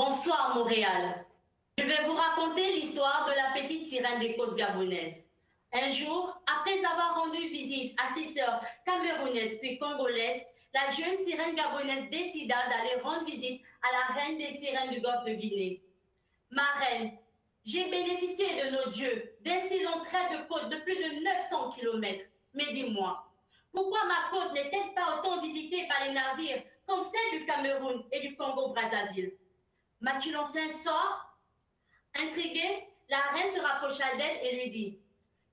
Bonsoir Montréal. Je vais vous raconter l'histoire de la petite sirène des côtes gabonaises. Un jour, après avoir rendu visite à ses sœurs camerounaises puis congolaises, la jeune sirène gabonaise décida d'aller rendre visite à la reine des sirènes du golfe de Guinée. Ma reine, j'ai bénéficié de nos dieux d'un si long trait de côte de plus de 900 km. Mais dis-moi, pourquoi ma côte n'est-elle pas autant visitée par les navires comme celle du Cameroun et du Congo-Brazzaville? M'as-tu lancé un sort? Intriguée, la reine se rapprocha d'elle et lui dit: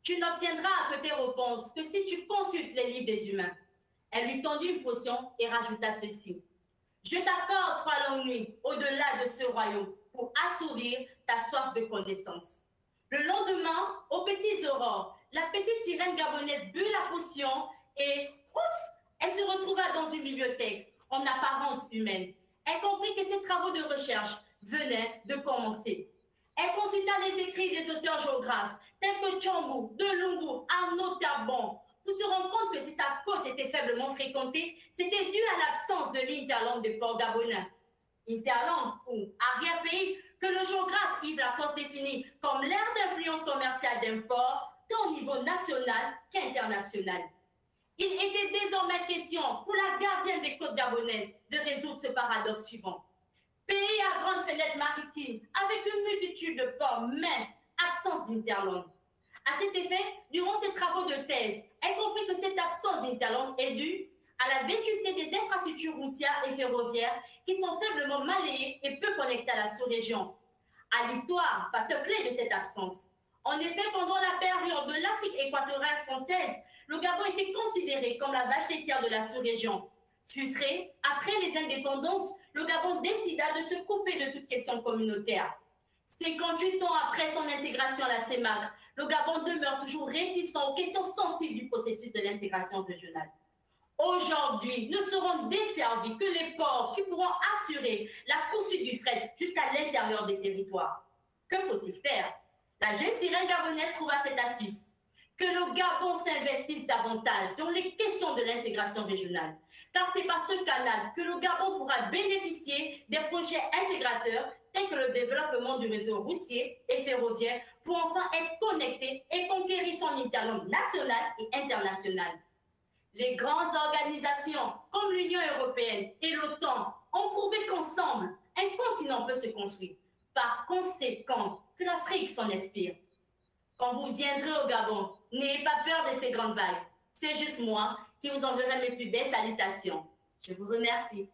Tu n'obtiendras à que tes réponses que si tu consultes les livres des humains. Elle lui tendit une potion et rajouta ceci: Je t'accorde 3 longues nuits au-delà de ce royaume pour assouvir ta soif de connaissance. Le lendemain, aux petites aurores, la petite sirène gabonaise but la potion et, oups, elle se retrouva dans une bibliothèque en apparence humaine. Elle comprit que ses travaux de recherche venaient de commencer. Elle consulta les écrits des auteurs géographes tels que Tchambou, Delungu, Arnaud Tabon, pour se rendre compte que si sa côte était faiblement fréquentée, c'était dû à l'absence de l'interlangue des ports gabonais. Interlangue ou arrière-pays que le géographe Yves Lacoste définit comme l'aire d'influence commerciale d'un port tant au niveau national qu'international. Il était désormais question pour la gardienne des côtes gabonaises de résoudre ce paradoxe suivant. Pays à grande fenêtre maritime, avec une multitude de ports, mais absence d'interlangue. À cet effet, durant ses travaux de thèse, elle comprit que cette absence d'interlangue est due à la vétusté des infrastructures routières et ferroviaires qui sont faiblement malayées et peu connectées à la sous-région. À l'histoire, facteur clé de cette absence. En effet, pendant la période de l'Afrique équatoriale française, le Gabon était considéré comme la vache laitière de la sous-région. Frustré, après les indépendances, le Gabon décida de se couper de toute question communautaire. 58 ans après son intégration à la CEMAC, le Gabon demeure toujours réticent aux questions sensibles du processus de l'intégration régionale. Aujourd'hui, ne seront desservis que les ports qui pourront assurer la poursuite du fret jusqu'à l'intérieur des territoires. Que faut-il faire? La jeune sirène gabonaise trouva cette astuce: que le Gabon s'investisse davantage dans les questions de l'intégration régionale, car c'est par ce canal que le Gabon pourra bénéficier des projets intégrateurs tels que le développement du réseau routier et ferroviaire pour enfin être connecté et conquérir son interlangue nationale et internationale. Les grandes organisations comme l'Union européenne et l'OTAN ont prouvé qu'ensemble, un continent peut se construire. Par conséquent, que l'Afrique s'en inspire. Quand vous viendrez au Gabon, n'ayez pas peur de ces grandes vagues. C'est juste moi qui vous enverrai mes plus belles salutations. Je vous remercie.